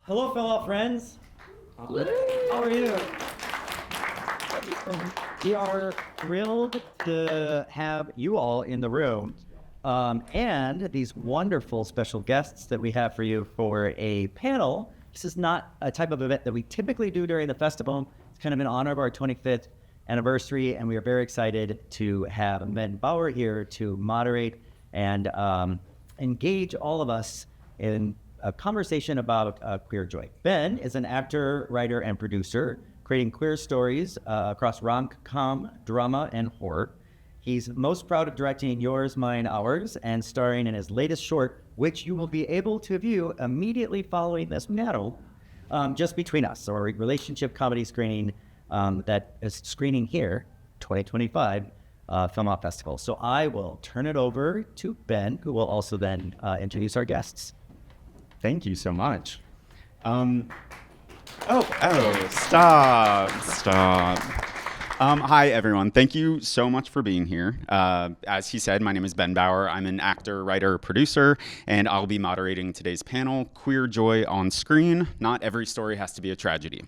Hello, FilmOut friends. How are you? We are thrilled to have you all in the room and these wonderful special guests that we have for you for a panel. This is not a type of event that we typically do during the festival. It's kind of in honor of our 25th anniversary, and we are very excited to have Ben Baur here to moderate and engage all of us in a conversation about queer joy. Ben is an actor, writer, and producer, creating queer stories across rom-com, drama, and horror. He's most proud of directing Yours, Mine, Ours, and starring in his latest short, which you will be able to view immediately following this panel, Just Between Us, or a relationship comedy screening that is screening here, 2025 FilmOut Festival. So I will turn it over to Ben, who will also then introduce our guests. Thank you so much. Stop. Hi, everyone. Thank you so much for being here. As he said, my name is Ben Baur. I'm an actor, writer, producer, and I'll be moderating today's panel, Queer Joy on Screen. Not every story has to be a tragedy.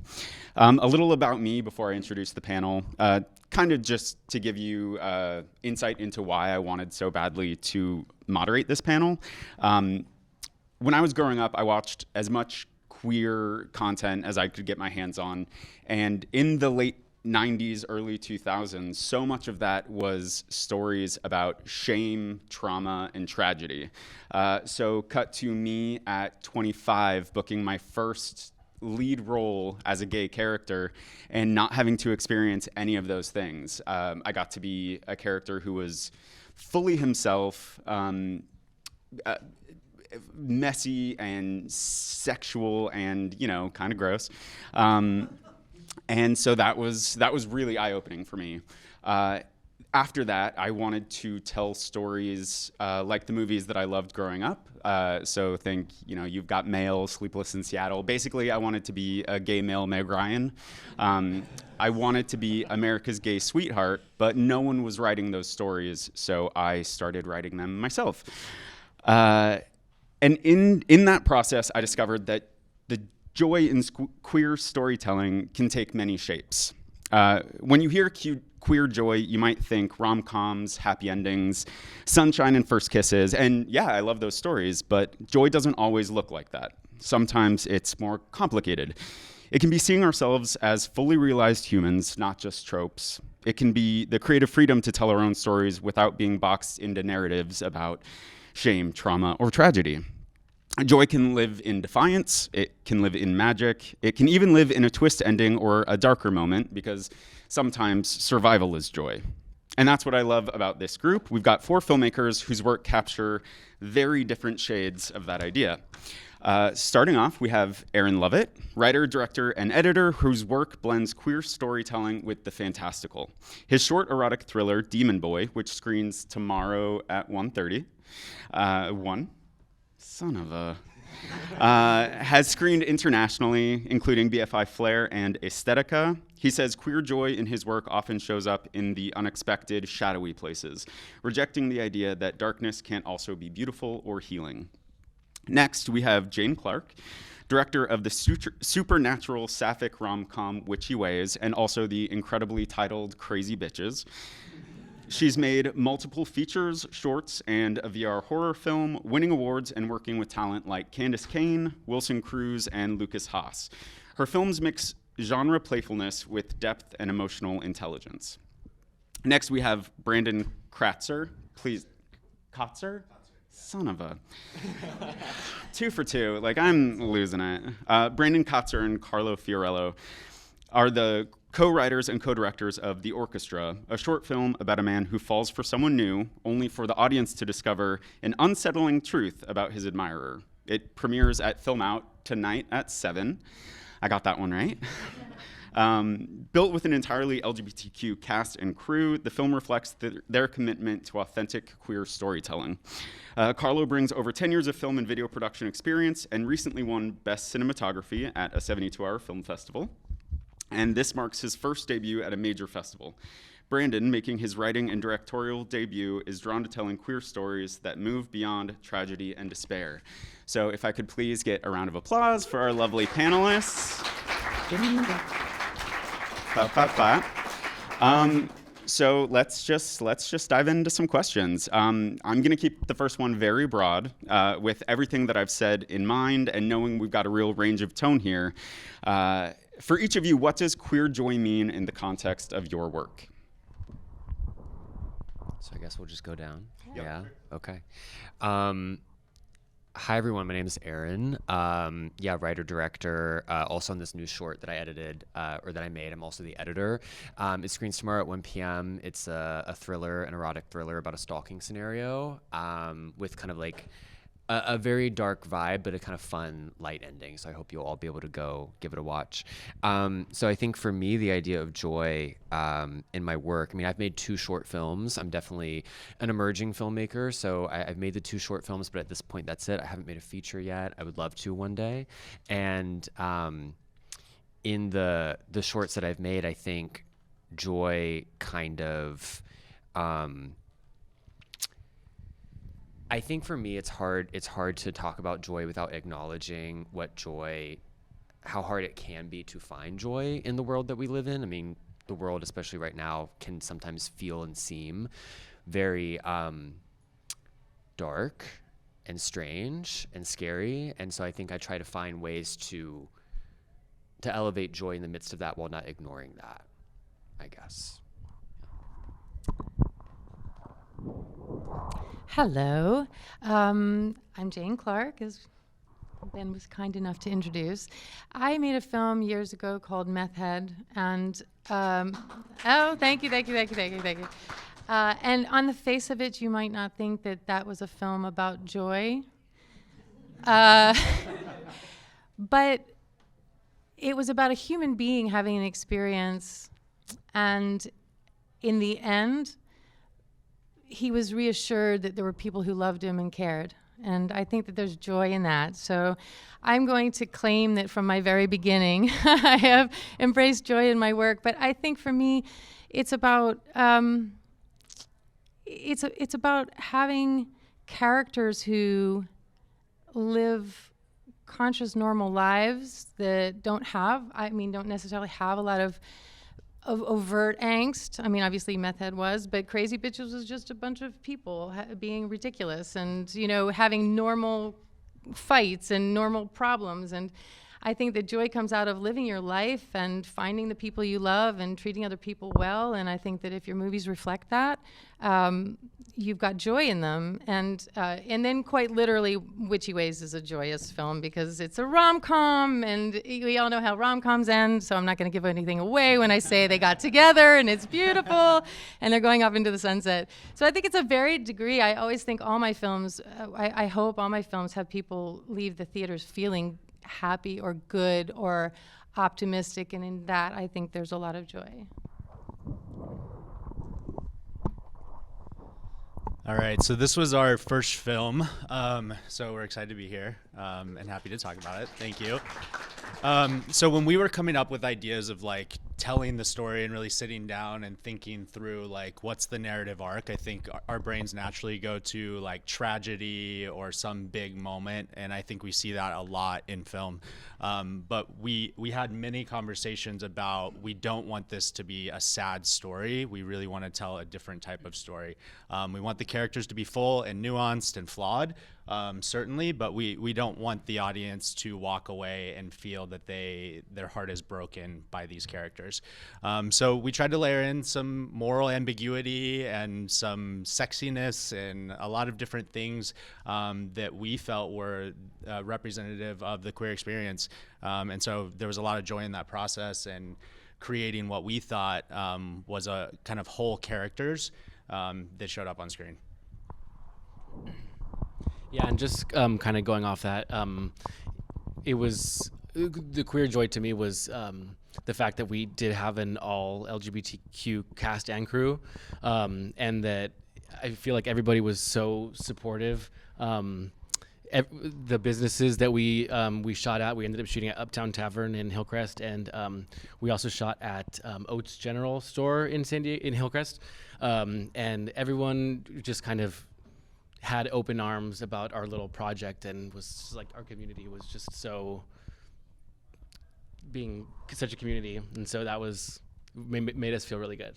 A little about me before I introduce the panel, kind of just to give you insight into why I wanted so badly to moderate this panel. When I was growing up, I watched as much queer content as I could get my hands on. And in the late 90s, early 2000s, so much of that was stories about shame, trauma, and tragedy. So cut to me at 25, booking my first lead role as a gay character and not having to experience any of those things. I got to be a character who was fully himself, messy and sexual and, kind of gross. And so that was really eye-opening for me. After that, I wanted to tell stories like the movies that I loved growing up. So think, You've Got Mail, Sleepless in Seattle. Basically, I wanted to be a gay male Meg Ryan. I wanted to be America's gay sweetheart, but no one was writing those stories, so I started writing them myself. And in that process, I discovered that the joy in queer storytelling can take many shapes. When you hear queer joy, you might think rom-coms, happy endings, sunshine and first kisses. And yeah, I love those stories, but joy doesn't always look like that. Sometimes it's more complicated. It can be seeing ourselves as fully realized humans, not just tropes. It can be the creative freedom to tell our own stories without being boxed into narratives about shame, trauma, or tragedy. Joy can live in defiance, it can live in magic, it can even live in a twist ending or a darker moment, because sometimes survival is joy. And that's what I love about this group. We've got 4 filmmakers whose work capture very different shades of that idea. Starting off, we have Aaron Lovett, writer, director, and editor whose work blends queer storytelling with the fantastical. His short erotic thriller, Demon Boy, which screens tomorrow at 1:30, has screened internationally, including BFI Flair and Aesthetica. He says queer joy in his work often shows up in the unexpected, shadowy places, rejecting the idea that darkness can't also be beautiful or healing. Next, we have Jane Clark, director of the supernatural sapphic rom-com Witchy Ways, and also the incredibly titled Crazy Bitches. She's made multiple features, shorts, and a VR horror film, winning awards and working with talent like Candace Cain, Wilson Cruz, and Lucas Haas. Her films mix genre playfulness with depth and emotional intelligence. Next, we have Brandon Kratzer. Please, Kotzer? Son of a... 2 for 2. I'm losing it. Brandon Kotzer and Carlo Fiorello are the co-writers and co-directors of The Orchestra, a short film about a man who falls for someone new, only for the audience to discover an unsettling truth about his admirer. It premieres at FilmOut tonight at 7. I got that one right. Built with an entirely LGBTQ cast and crew, the film reflects their commitment to authentic queer storytelling. Carlo brings over 10 years of film and video production experience and recently won Best Cinematography at a 72-hour film festival. And this marks his first debut at a major festival. Brandon, making his writing and directorial debut, is drawn to telling queer stories that move beyond tragedy and despair. So if I could please get a round of applause for our lovely panelists. Clap, clap, clap. So let's just dive into some questions. I'm going to keep the first one very broad, with everything that I've said in mind and knowing we've got a real range of tone here. For each of you, what does queer joy mean in the context of your work? So I guess we'll just go down. Yep. Yeah. Okay. Hi everyone. My name is Aaron. Writer director. Also on this new short that I edited or that I made. I'm also the editor. It screens tomorrow at 1 p.m. It's a thriller, an erotic thriller about a stalking scenario with kind of like a very dark vibe, but a kind of fun, light ending. So I hope you'll all be able to go give it a watch. So I think for me, the idea of joy in my work, I mean, I've made 2 short films. I'm definitely an emerging filmmaker. So I've made the 2 short films, but at this point, that's it. I haven't made a feature yet. I would love to one day. And in the shorts that I've made, I think joy kind of, I think for me, it's hard to talk about joy without acknowledging how hard it can be to find joy in the world that we live in. I mean, the world, especially right now, can sometimes feel and seem very dark and strange and scary. And so I think I try to find ways to elevate joy in the midst of that while not ignoring that, I guess. Hello, I'm Jane Clark, as Ben was kind enough to introduce. I made a film years ago called Meth Head, and thank you. And on the face of it, you might not think that that was a film about joy, but it was about a human being having an experience, and in the end, he was reassured that there were people who loved him and cared. And I think that there's joy in that. So I'm going to claim that from my very beginning, I have embraced joy in my work. But I think for me, it's about it's about having characters who live conscious, normal lives that don't necessarily have a lot of overt angst. I mean, obviously Meth Head was, but Crazy Bitches was just a bunch of people being ridiculous and, having normal fights and normal problems. And I think that joy comes out of living your life and finding the people you love and treating other people well. And I think that if your movies reflect that, you've got joy in them. And then quite literally, Witchy Ways is a joyous film because it's a rom-com, and we all know how rom-coms end, so I'm not going to give anything away when I say they got together and it's beautiful and they're going off into the sunset. So I think it's a varied degree. I always think all my films, I hope all my films have people leave the theaters feeling happy or good or optimistic, and in that I think there's a lot of joy. All right, so this was our first film, so we're excited to be here and happy to talk about it. Thank you. So when we were coming up with ideas of like telling the story and really sitting down and thinking through like what's the narrative arc, I think our brains naturally go to like tragedy or some big moment, and I think we see that a lot in film. But we had many conversations about we don't want this to be a sad story. We really want to tell a different type of story. We want the characters to be full and nuanced and flawed, certainly, but we don't want the audience to walk away and feel that their heart is broken by these characters. So we tried to layer in some moral ambiguity and some sexiness and a lot of different things that we felt were representative of the queer experience. And so there was a lot of joy in that process and creating what we thought was a kind of whole characters that showed up on screen. Yeah, and just kind of going off that, it was the queer joy to me was the fact that we did have an all LGBTQ cast and crew, and that I feel like everybody was so supportive. the businesses that we shot at. We ended up shooting at Uptown Tavern in Hillcrest, and we also shot at Oats General Store in Hillcrest, and everyone just kind of had open arms about our little project, and was just like, our community was just so being such a community, and so that was made us feel really good.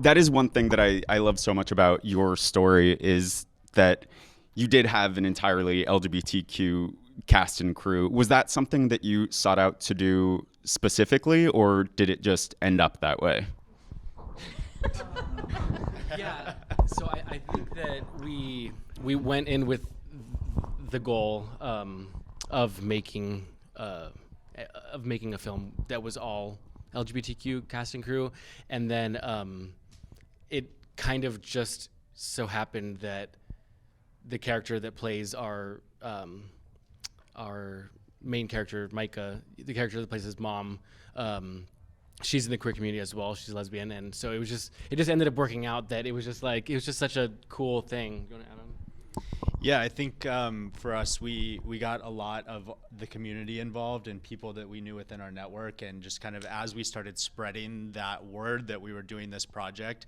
That is one thing that I love so much about your story, is that you did have an entirely LGBTQ cast and crew. Was that something that you sought out to do specifically, or did it just end up that way? Yeah. So I think that we went in with the goal of making a film that was all LGBTQ cast and crew, and then it kind of just so happened that the character that plays our main character, Micah, the character that plays his mom, she's in the queer community as well. She's lesbian, and so it just ended up working out that it was just such a cool thing. You want to add on? Yeah, I think for us, we got a lot of the community involved and people that we knew within our network, and just kind of as we started spreading that word that we were doing this project,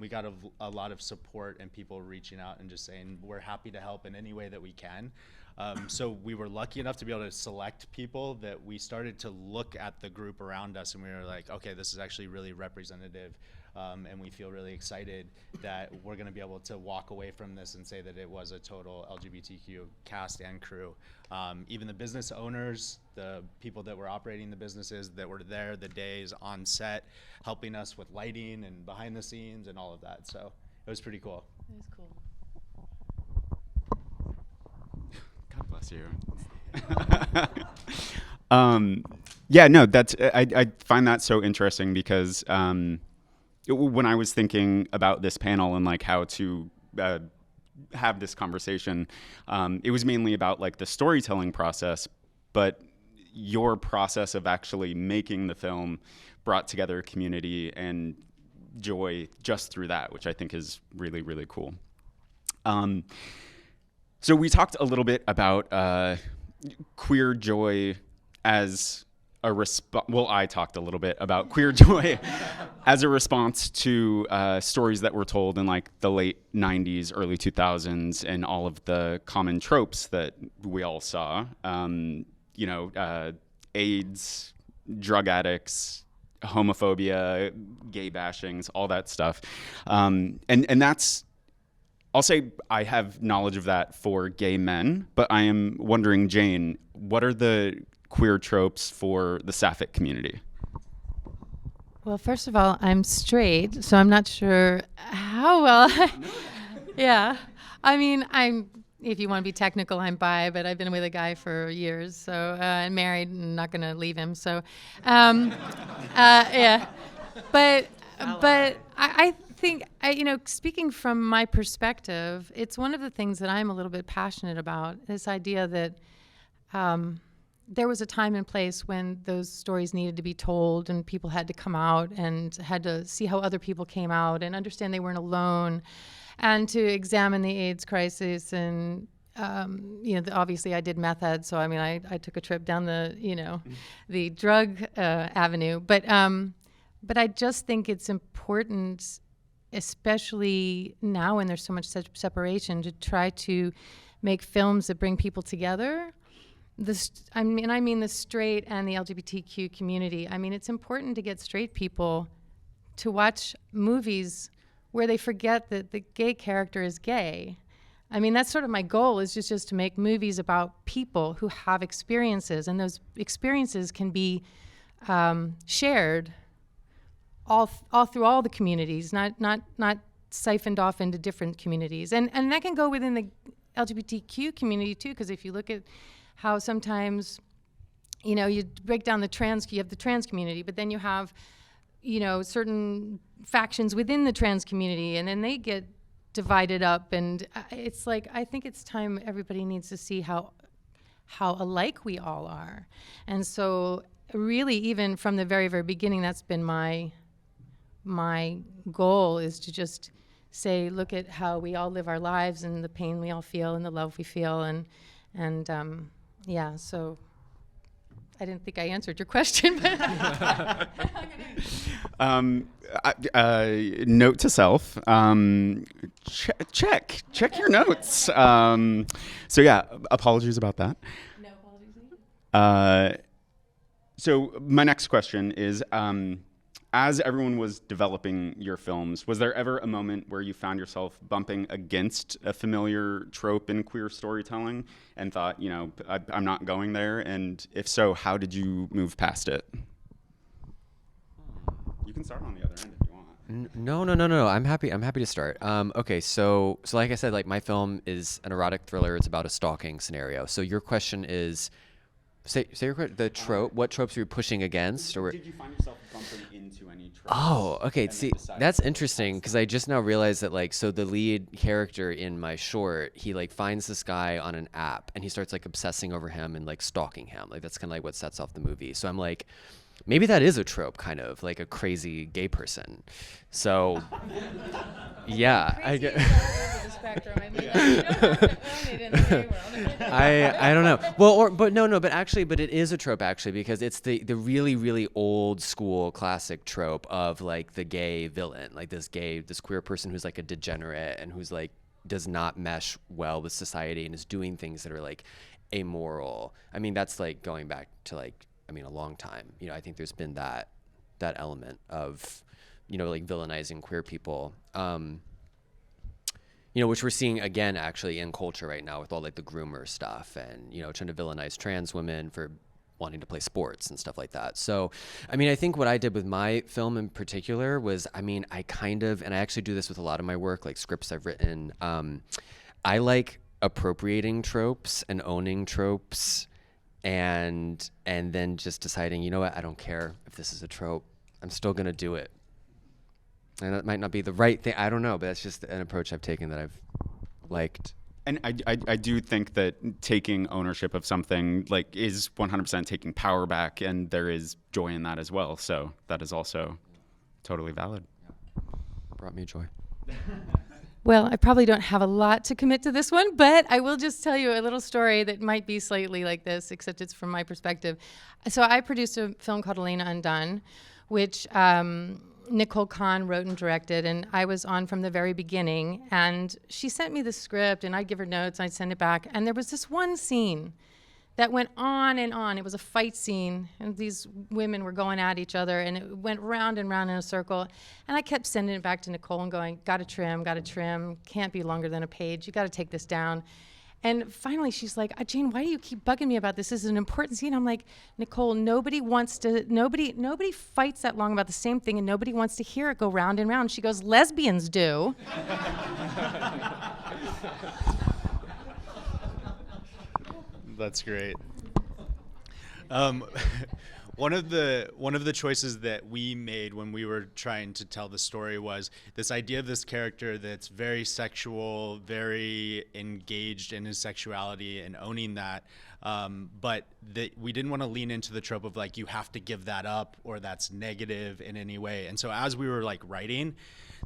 we got a lot of support and people reaching out and just saying, we're happy to help in any way that we can. So we were lucky enough to be able to select people that we started to look at the group around us, and we were like, okay, this is actually really representative. And we feel really excited that we're going to be able to walk away from this and say that it was a total LGBTQ cast and crew. Even the business owners, the people that were operating the businesses that were there the days on set, helping us with lighting and behind the scenes and all of that. So it was pretty cool. It was cool. God bless you. Yeah, no, that's I find that so interesting because when I was thinking about this panel and like how to have this conversation, it was mainly about like the storytelling process, but your process of actually making the film brought together a community and joy just through that, which I think is really, really cool. So we talked a little bit about queer joy as a response. Well, I talked a little bit about queer joy as a response to stories that were told in like the late 90s, early 2000s, and all of the common tropes that we all saw. AIDS, drug addicts, homophobia, gay bashings, all that stuff. And that's, I'll say I have knowledge of that for gay men, but I am wondering, Jane, what are the queer tropes for the Sapphic community? Well, first of all, I'm straight, so I'm not sure how well. Yeah. I mean, if you want to be technical, I'm bi, but I've been with a guy for years, so I'm married and not going to leave him. So, yeah. But I think, speaking from my perspective, it's one of the things that I'm a little bit passionate about, this idea that there was a time and place when those stories needed to be told and people had to come out and had to see how other people came out and understand they weren't alone, and to examine the AIDS crisis. And obviously I did meth ed, so I mean I took a trip down the drug avenue, but I just think it's important, especially now when there's so much separation, to try to make films that bring people together. I mean the straight and the LGBTQ community. I mean, it's important to get straight people to watch movies where they forget that the gay character is gay. I mean, that's sort of my goal, is just to make movies about people who have experiences, and those experiences can be shared all through all the communities, not siphoned off into different communities. And that can go within the LGBTQ community too, because if you look at how sometimes, you break down you have the trans community, but then you have, certain factions within the trans community, and then they get divided up. And it's like, I think it's time everybody needs to see how alike we all are. And so really, even from the very, very beginning, that's been my my goal is to just say, look at how we all live our lives and the pain we all feel and the love we feel, and yeah. So I didn't think I answered your question, but note to self: check your notes. So yeah, apologies about that. no apologies. So my next question is, as everyone was developing your films, was there ever a moment where you found yourself bumping against a familiar trope in queer storytelling and thought, I'm not going there? And if so, how did you move past it? You can start on the other end if you want. No. I'm happy to start. Okay, so like I said, like my film is an erotic thriller. It's about a stalking scenario. So your question is, say your question. The trope. What tropes are you pushing against? Or did you find yourself bumping into any tropes? Oh, okay. and See, then decided that's to interesting because I just now realized that so the lead character in my short, he finds this guy on an app and he starts obsessing over him and stalking him. That's kind of what sets off the movie. So I'm like, maybe that is a trope, kind of like a crazy gay person. So yeah, I get. I don't know. Well, but it is a trope actually, because it's the really, really old school classic trope of the gay villain, this queer person who's a degenerate and who's does not mesh well with society and is doing things that are amoral. I mean, that's going back to a long time. I think there's been that element of villainizing queer people. Which we're seeing again actually in culture right now with all the groomer stuff and trying to villainize trans women for wanting to play sports and stuff like that. So, I think what I did with my film in particular was, and I actually do this with a lot of my work, scripts I've written. I like appropriating tropes and owning tropes, and then just deciding, I don't care if this is a trope, I'm still gonna do it. And it might not be the right thing. I don't know, but that's just an approach I've taken that I've liked. And I do think that taking ownership of something is 100% taking power back, and there is joy in that as well. So that is also totally valid. Brought me joy. Well, I probably don't have a lot to commit to this one, but I will just tell you a little story that might be slightly like this, except it's from my perspective. So I produced a film called Elena Undone, which Nicole Kahn wrote and directed, and I was on from the very beginning. And she sent me the script, and I'd give her notes, and I'd send it back. And there was this one scene that went on and on. It was a fight scene, and these women were going at each other, and it went round and round in a circle. And I kept sending it back to Nicole and going, gotta trim, can't be longer than a page, you gotta take this down. And finally she's like, Jane, why do you keep bugging me about this? This is an important scene. I'm like, Nicole, nobody fights that long about the same thing, and nobody wants to hear it go round and round. She goes, lesbians do. That's great. One of the choices that we made when we were trying to tell the story was this idea of this character that's very sexual, very engaged in his sexuality and owning that, but that we didn't want to lean into the trope of you have to give that up or that's negative in any way. And so as we were writing,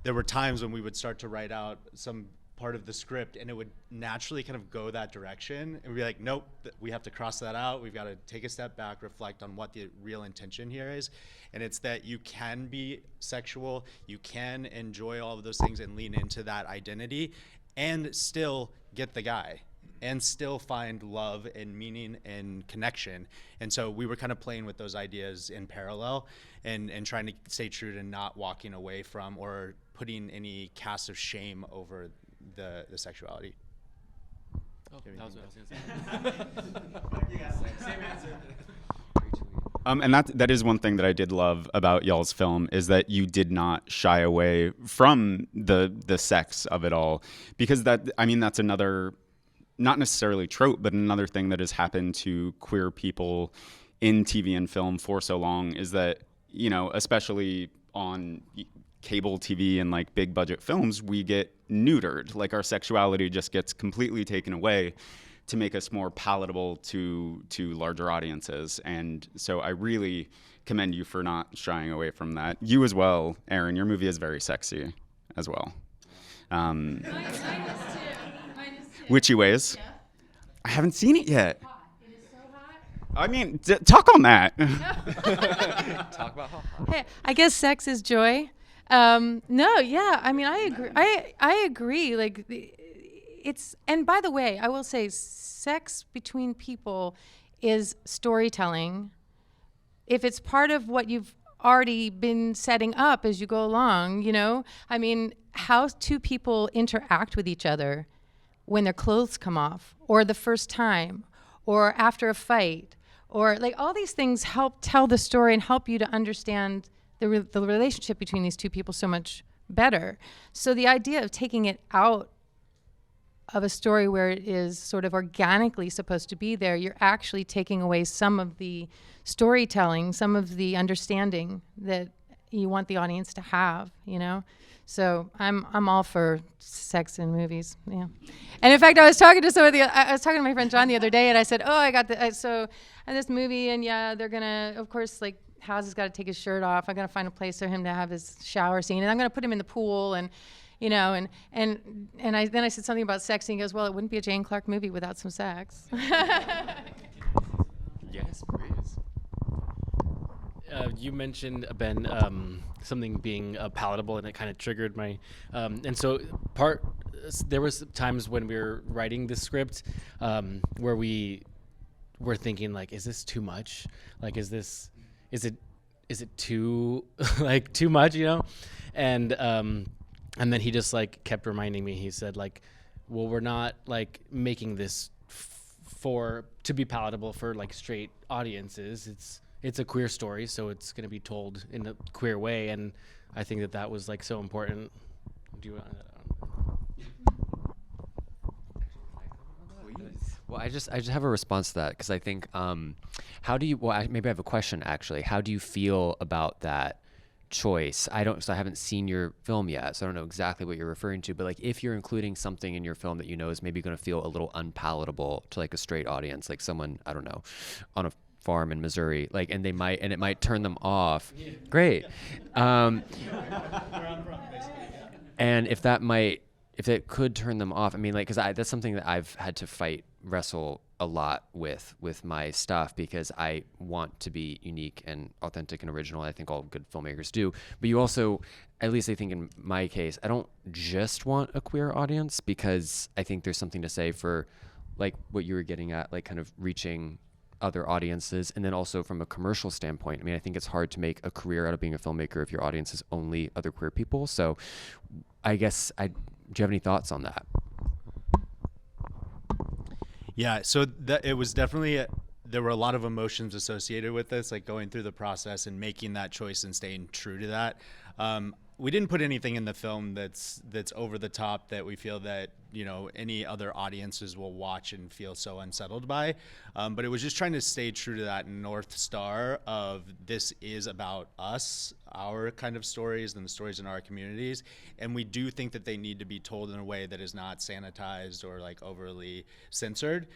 there were times when we would start to write out some part of the script and it would naturally kind of go that direction, and we'd be like, nope, we have to cross that out. We've got to take a step back, reflect on what the real intention here is. And it's that you can be sexual, you can enjoy all of those things and lean into that identity and still get the guy and still find love and meaning and connection. And so we were kind of playing with those ideas in parallel and trying to stay true to not walking away from or putting any cast of shame over the sexuality. Oh, that was what I was gonna say. Same answer. And that is one thing that I did love about y'all's film, is that you did not shy away from the sex of it all, because that's another, not necessarily trope, but another thing that has happened to queer people in TV and film for so long is that, especially on cable TV and big budget films, we get neutered. Our sexuality just gets completely taken away to make us more palatable to larger audiences. And so I really commend you for not shying away from that. You as well, Aaron, your movie is very sexy as well. Mine is too. Witchy Ways. Yeah. I haven't seen it yet. It is so hot. I mean, talk on that. Talk about how hot. Hey, I guess sex is joy. No, yeah. I mean, I agree. I agree. Like, it's, and by the way, I will say, sex between people is storytelling. If it's part of what you've already been setting up as you go along, you know, I mean, how two people interact with each other when their clothes come off, or the first time, or after a fight, or like all these things help tell the story and help you to understand the relationship between these two people so much better. So the idea of taking it out of a story where it is sort of organically supposed to be there, you're actually taking away some of the storytelling, some of the understanding that you want the audience to have, you know? So I'm all for sex in movies, yeah. And in fact, I was talking to my friend John the other day, and I said, oh, I got this movie, and yeah, they're gonna, of course, like, Howes has got to take his shirt off. I'm gonna find a place for him to have his shower scene, and I'm gonna put him in the pool, and you know, and then I said something about sex, and he goes, well, it wouldn't be a Jane Clark movie without some sex. Yes, please. You mentioned, Ben, something being palatable, and it kind of triggered my, and so there was times when we were writing the script where we were thinking, like, is this too much? Like, is it too, like, too much, you know? And then he just, like, kept reminding me, he said, like, well, we're not, like, making this to be palatable for, like, straight audiences. It's a queer story, so it's going to be told in a queer way, and I think that was, like, so important. Do you want to? Well, I just have a response to that, because I think maybe I have a question, actually. How do you feel about that choice? I haven't seen your film yet, so I don't know exactly what you're referring to, but like, if you're including something in your film that you know is maybe going to feel a little unpalatable to like a straight audience, like someone, I don't know, on a farm in Missouri, like, and it might turn them off. Yeah. Great. And if it could turn them off, I mean, like, because that's something that I've had to wrestle a lot with my stuff, because I want to be unique and authentic and original. I think all good filmmakers do. But you also, at least I think in my case, I don't just want a queer audience, because I think there's something to say for, like, what you were getting at, like, kind of reaching other audiences. And then also from a commercial standpoint, I mean, I think it's hard to make a career out of being a filmmaker if your audience is only other queer people. So I guess do you have any thoughts on that? Yeah, so it was definitely, there were a lot of emotions associated with this, like going through the process and making that choice and staying true to that. We didn't put anything in the film that's over the top that we feel that, you know, any other audiences will watch and feel so unsettled by. But it was just trying to stay true to that North Star of, this is about us, our kind of stories and the stories in our communities. And we do think that they need to be told in a way that is not sanitized or like overly censored.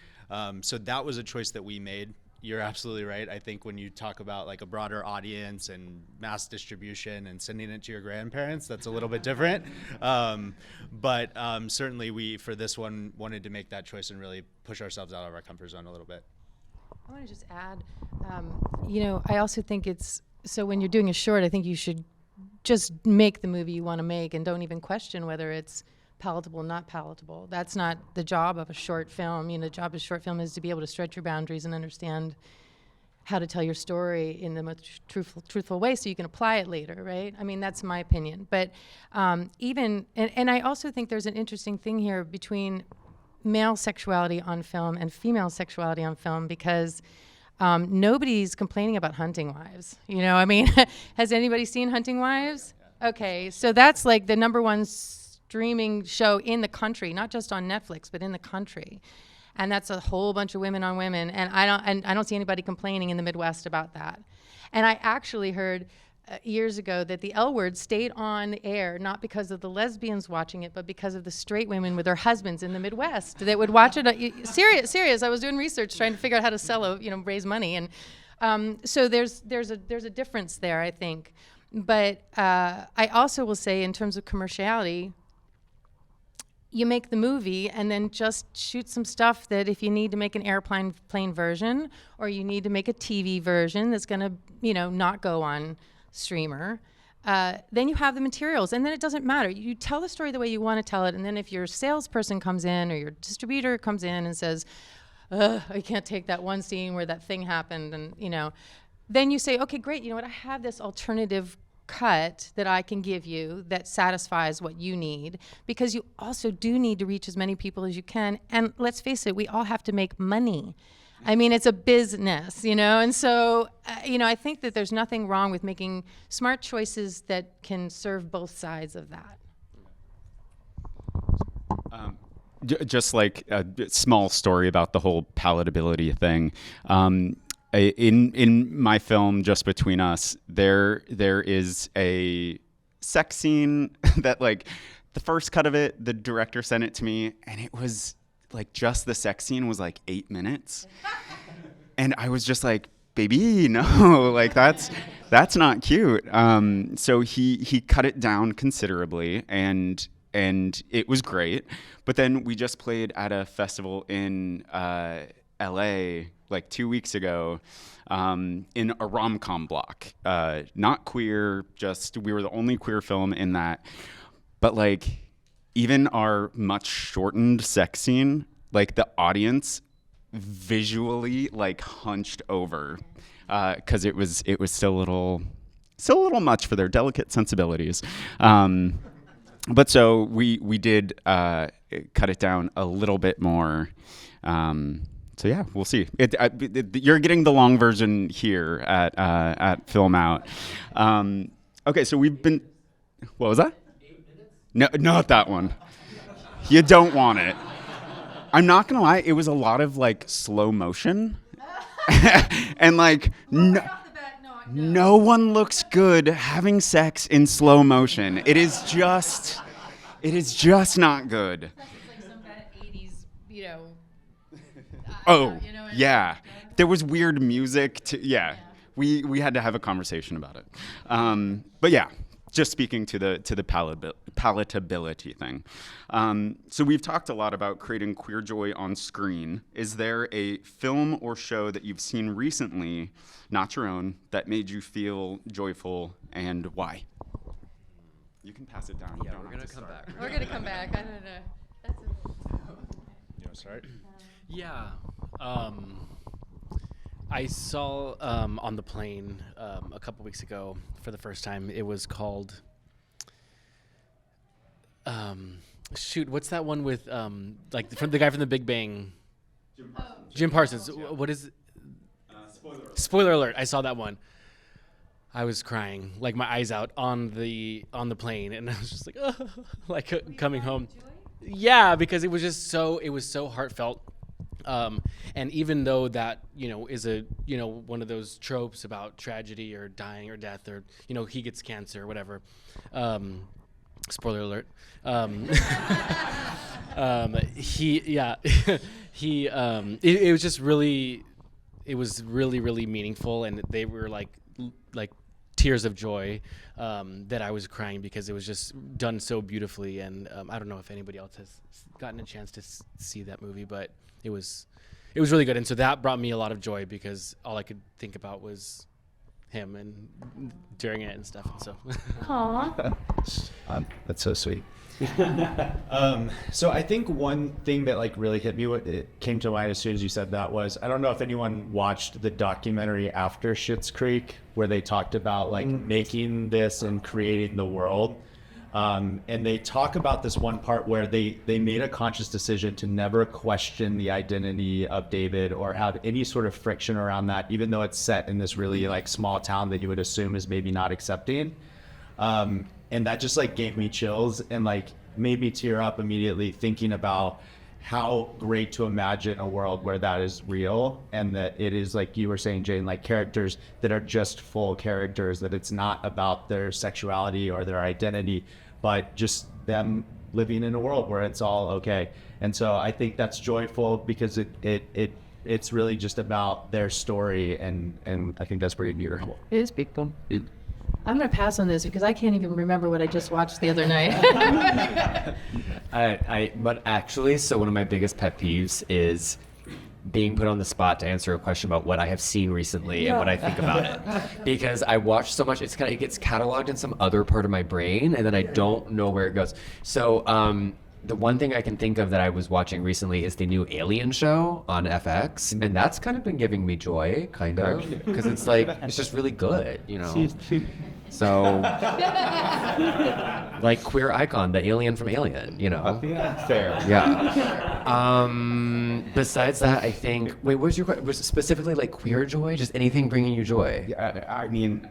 So that was a choice that we made. You're absolutely right. I think when you talk about like a broader audience and mass distribution and sending it to your grandparents, that's a little bit different. But certainly we, for this one, wanted to make that choice and really push ourselves out of our comfort zone a little bit. I want to just add, you know, I also think so when you're doing a short, I think you should just make the movie you want to make and don't even question whether it's palatable, not palatable. That's not the job of a short film. You know, the job of a short film is to be able to stretch your boundaries and understand how to tell your story in the most truthful way so you can apply it later, right? I mean, that's my opinion. But and I also think there's an interesting thing here between male sexuality on film and female sexuality on film, because nobody's complaining about Hunting Wives. You know, I mean, has anybody seen Hunting Wives? Okay, so that's like the #1 streaming show in the country, not just on Netflix, but in the country. And that's a whole bunch of women on women. And I don't see anybody complaining in the Midwest about that. And I actually heard years ago that the L Word stayed on the air not because of the lesbians watching it, but because of the straight women with their husbands in the Midwest that would watch it. Serious. I was doing research trying to figure out how to sell raise money, and so there's a difference there, I think. But I also will say, in terms of commerciality, you make the movie and then just shoot some stuff that if you need to make an airplane version, or you need to make a TV version that's going to, not go on streamer, then you have the materials, and then it doesn't matter. You tell the story the way you want to tell it, and then if your salesperson comes in or your distributor comes in and says, I can't take that one scene where that thing happened, and then you say, okay, great, you know what, I have this alternative cut that I can give you that satisfies what you need, because you also do need to reach as many people as you can. And let's face it, we all have to make money. I mean, it's a business, and so, I think that there's nothing wrong with making smart choices that can serve both sides of that. Just like a small story about the whole palatability thing. In my film, Just Between Us, there is a sex scene that, like, the first cut of it, the director sent it to me, and it was like, just the sex scene was like 8 minutes, and I was just like, baby, no, like that's not cute. So he cut it down considerably, and it was great. But then we just played at a festival in LA like 2 weeks ago, in a rom-com block. Not queer, just we were the only queer film in that. But like, even our much shortened sex scene, like the audience visually like hunched over, because it was still a little much for their delicate sensibilities. But so we did cut it down a little bit more. So yeah, we'll see. You're getting the long version here at FilmOut. Okay, so we've been. What was that? 8 minutes? No, not that one. You don't want it. I'm not gonna lie. It was a lot of like slow motion, and like no one looks good having sex in slow motion. It is just not good. It's like some kind of 80s, Oh, yeah. There was weird music. Yeah. We had to have a conversation about it. But yeah, just speaking to the palatability thing. So we've talked a lot about creating queer joy on screen. Is there a film or show that you've seen recently, not your own, that made you feel joyful, and why? You can pass it down. Yeah, we're going to come back. We're going to come back. I don't know. That's You want to start? Yeah. I saw on the plane a couple weeks ago for the first time. It was called what's that one with like from the guy from The Big Bang? Jim Parsons. Yeah. What is it? Spoiler alert. I saw that one. I was crying, like my eyes out on the plane, and I was just like, oh, like coming home. Yeah, because it was so heartfelt. And even though that, is a, one of those tropes about tragedy or dying or death, or, he gets cancer or whatever. Spoiler alert. It was just really, it was really, really meaningful. And they were like tears of joy, that I was crying because it was just done so beautifully. And I don't know if anybody else has gotten a chance to see that movie, but it was really good. And so that brought me a lot of joy because all I could think about was him and during it and stuff. And so, Aww. That's so sweet. So I think one thing that like really hit me, what it came to mind as soon as you said that, was, I don't know if anyone watched the documentary after Schitt's Creek, where they talked about like making this and creating the world. And they talk about this one part where they made a conscious decision to never question the identity of David or have any sort of friction around that, even though it's set in this really like small town that you would assume is maybe not accepting. And that just like gave me chills and like made me tear up immediately thinking about how great to imagine a world where that is real, and that it is, like you were saying, Jane, like characters that are just full characters, that it's not about their sexuality or their identity, but just them living in a world where it's all okay. And so I think that's joyful because it's really just about their story, and I think that's pretty beautiful. It is beautiful. I'm going to pass on this because I can't even remember what I just watched the other night. But actually, so one of my biggest pet peeves is being put on the spot to answer a question about what I have seen recently and what I think about it. Because I watch so much, it gets cataloged in some other part of my brain, and then I don't know where it goes. So the one thing I can think of that I was watching recently is the new Alien show on FX, and that's kind of been giving me joy, kind of, because it's like, it's just really good, you know? So, like queer icon, the alien from Alien, you know? Fair. Yeah. Besides that, I think, wait, what was your question? Was it specifically like queer joy? Just anything bringing you joy? Yeah, I mean,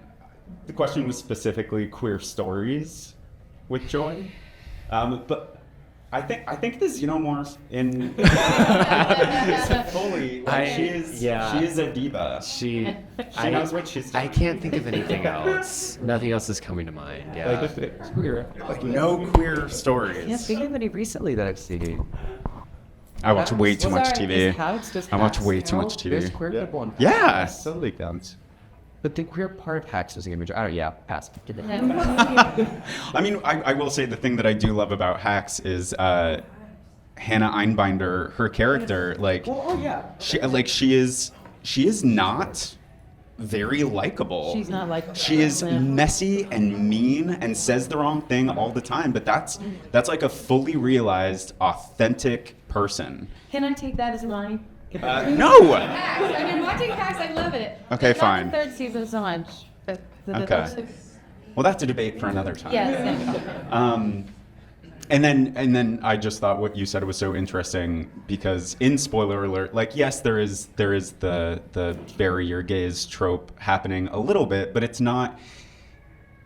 the question was specifically queer stories with joy, but I think the xenomorph in fully, like, she is a diva. She knows what she's doing. I can't think of anything else. Nothing else is coming to mind. Yeah. Like no queer stories. Yeah, speaking of any recently that I've seen. I watch way too much TV. I watch way too much There's TV. queer people on Yeah. Totally counts. But the queer part of Hacks doesn't give me joy. I don't, yeah, pass. I mean, I will say the thing that I do love about Hacks is Hannah Einbinder, her character, like, she is not very likable. She's not likable. She is messy and mean and says the wrong thing all the time, but that's like a fully realized, authentic person. Can I take that as mine? No! Hacks. I've been watching Hacks. I love it. Okay, I love fine. The third season so much. Okay. Well, that's a debate for another time. Yes. And then I just thought what you said was so interesting because in spoiler alert, like, yes, there is the bury your gays trope happening a little bit, but it's not.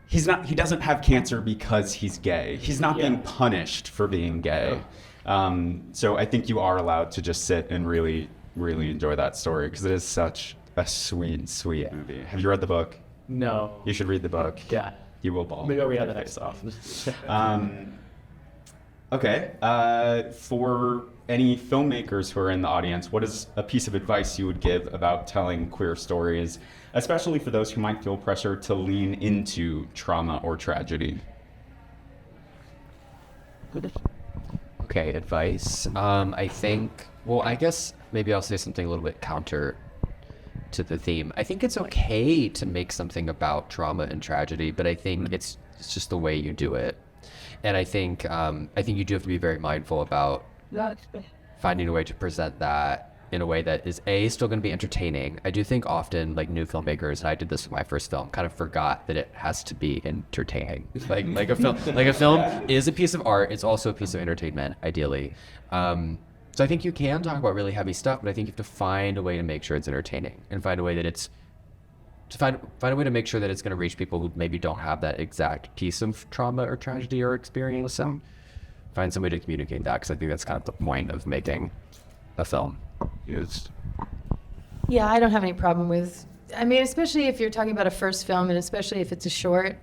He doesn't have cancer because he's gay. He's not being punished for being gay. So I think you are allowed to just sit and really, really enjoy that story because it is such a sweet, sweet movie. Have you read the book? No. You should read the book. Yeah. You will bawl. Maybe I'll read the face off. Okay. For any filmmakers who are in the audience, what is a piece of advice you would give about telling queer stories, especially for those who might feel pressure to lean into trauma or tragedy? Okay, advice. I think, well, I guess maybe I'll say something a little bit counter to the theme. I think it's okay to make something about trauma and tragedy, but I think it's just the way you do it. And I think you do have to be very mindful about finding a way to present that in a way that is still going to be entertaining. I do think often, like, new filmmakers, and I did this with my first film, kind of forgot that it has to be entertaining. Like a film is a piece of art. It's also a piece of entertainment, ideally. So I think you can talk about really heavy stuff, but I think you have to find a way to make sure it's entertaining and find a way that find a way to make sure that it's going to reach people who maybe don't have that exact piece of trauma or tragedy or experience. So find some way to communicate that, because I think that's kind of the point of making a film. Yeah, I don't have any problem with. I mean, especially if you're talking about a first film, and especially if it's a short,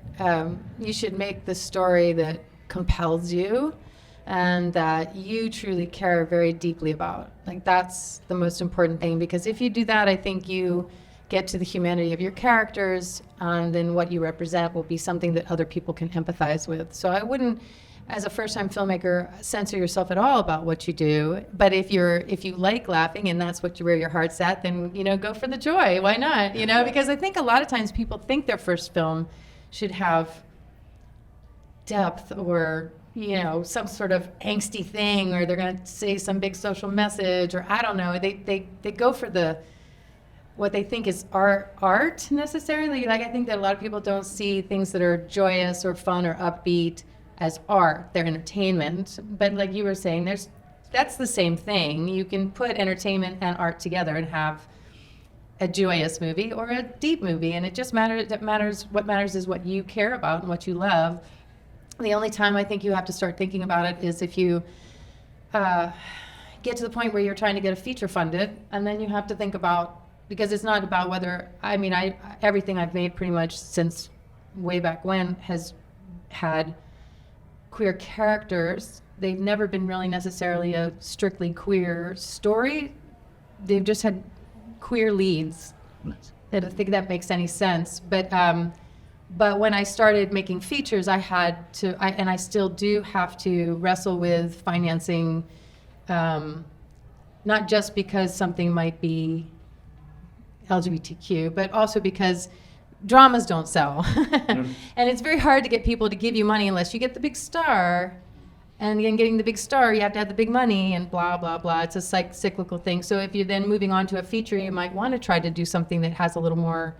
you should make the story that compels you and that you truly care very deeply about. Like, that's the most important thing, because if you do that, I think you get to the humanity of your characters, and then what you represent will be something that other people can empathize with. So I wouldn't, as a first-time filmmaker, censor yourself at all about what you do. But if you like laughing and that's where your heart's at, then, go for the joy. Why not? Because I think a lot of times people think their first film should have depth or, some sort of angsty thing, or they're going to say some big social message, or I don't know. They go for what they think is art necessarily. Like, I think that a lot of people don't see things that are joyous or fun or upbeat as art. They're entertainment. But like you were saying, that's the same thing. You can put entertainment and art together and have a joyous movie or a deep movie, and it just matters. What matters is what you care about and what you love. The only time I think you have to start thinking about it is if you get to the point where you're trying to get a feature funded, and then you have to think about, because it's not about whether, I mean, everything I've made pretty much since way back when has had queer characters. They've never been really necessarily a strictly queer story. They've just had queer leads. I don't think that makes any sense. But when I started making features, I had to, and I still do have to wrestle with financing, not just because something might be LGBTQ, but also because dramas don't sell. And it's very hard to get people to give you money unless you get the big star. And then getting the big star, you have to have the big money and blah, blah, blah. It's a cyclical thing. So if you're then moving on to a feature, you might want to try to do something that has a little more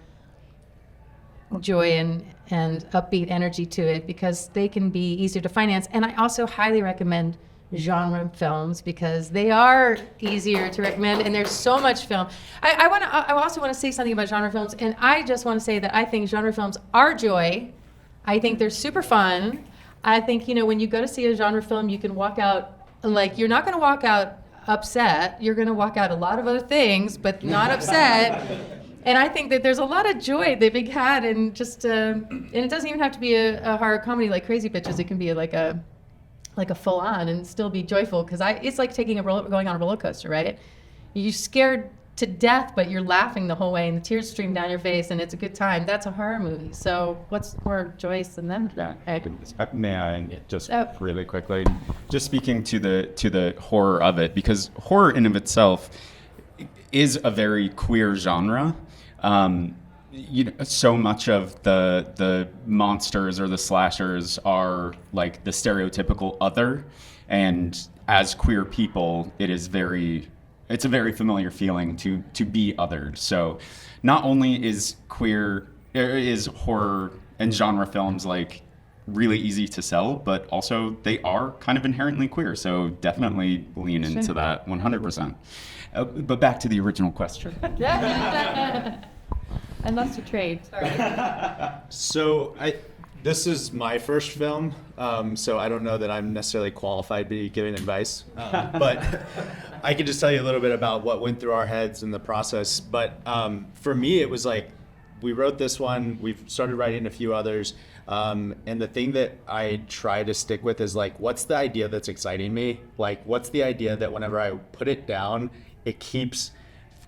joy and upbeat energy to it, because they can be easier to finance. And I also highly recommend genre films because they are easier to recommend, and there's so much film. I also want to say something about genre films, and I just want to say that I think genre films are joy. I think they're super fun. I think, when you go to see a genre film, you can walk out, like, you're not going to walk out upset. You're going to walk out a lot of other things, but not upset. And I think that there's a lot of joy that we've had, and just, and it doesn't even have to be a horror comedy like Crazy Bitches. It can be like a full on and still be joyful, because it's like going on a roller coaster, right? You're scared to death, but you're laughing the whole way, and the tears stream down your face, and it's a good time. That's a horror movie. So what's more joyous than that? May I just really quickly, just speaking to the horror of it, because horror in of itself is a very queer genre. So much of the monsters or the slashers are like the stereotypical other, and as queer people, it's a very familiar feeling to be othered. So not only is horror and genre films like really easy to sell, but also they are kind of inherently queer. So definitely lean into that 100%. But back to the original question. I lost to trade. Sorry. So this is my first film, so I don't know that I'm necessarily qualified to be giving advice, but I can just tell you a little bit about what went through our heads in the process. But for me, it was like, we wrote this one, we've started writing a few others, and the thing that I try to stick with is like, what's the idea that's exciting me? Like, what's the idea that whenever I put it down, it keeps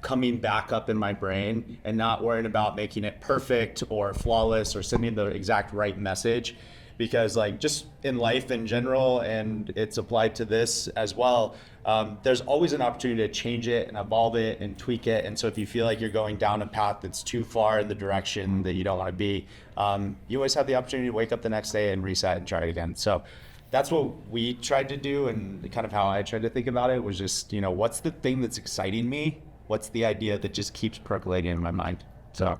coming back up in my brain, and not worrying about making it perfect or flawless or sending the exact right message. Because like, just in life in general, and it's applied to this as well, there's always an opportunity to change it and evolve it and tweak it. And so if you feel like you're going down a path that's too far in the direction that you don't want to be, you always have the opportunity to wake up the next day and reset and try it again. So that's what we tried to do, and kind of how I tried to think about it was just, what's the thing that's exciting me? What's the idea that just keeps percolating in my mind? So,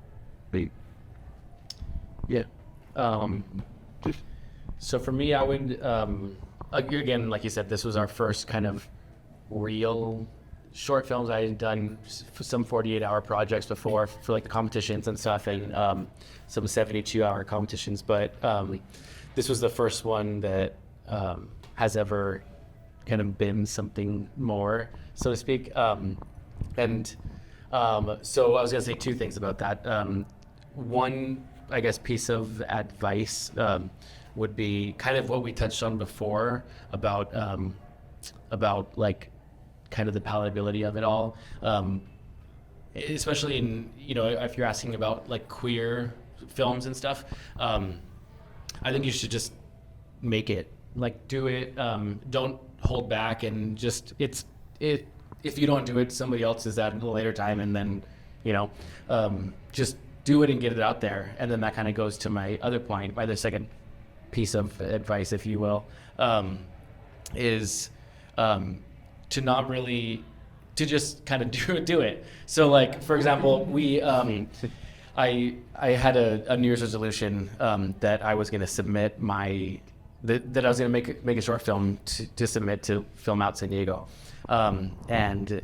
yeah. So for me, I would, again, like you said, this was our first kind of real short films. I had done some 48-hour projects before for like the competitions and stuff, and some 72-hour competitions. But this was the first one that has ever kind of been something more, so to speak. So I was going to say two things about that. One, I guess, piece of advice would be kind of what we touched on before about like kind of the palatability of it all. Especially in, if you're asking about like queer films and stuff, I think you should just make it, like, do it. Don't hold back, and just if you don't do it, somebody else does that at a later time, and then, just do it and get it out there. And then that kind of goes to my other point, my other second piece of advice, if you will, is to not really, to just kind of do it. So like, for example, I had a New Year's resolution that I was going to submit that I was going to make a short film to submit to FilmOut San Diego. And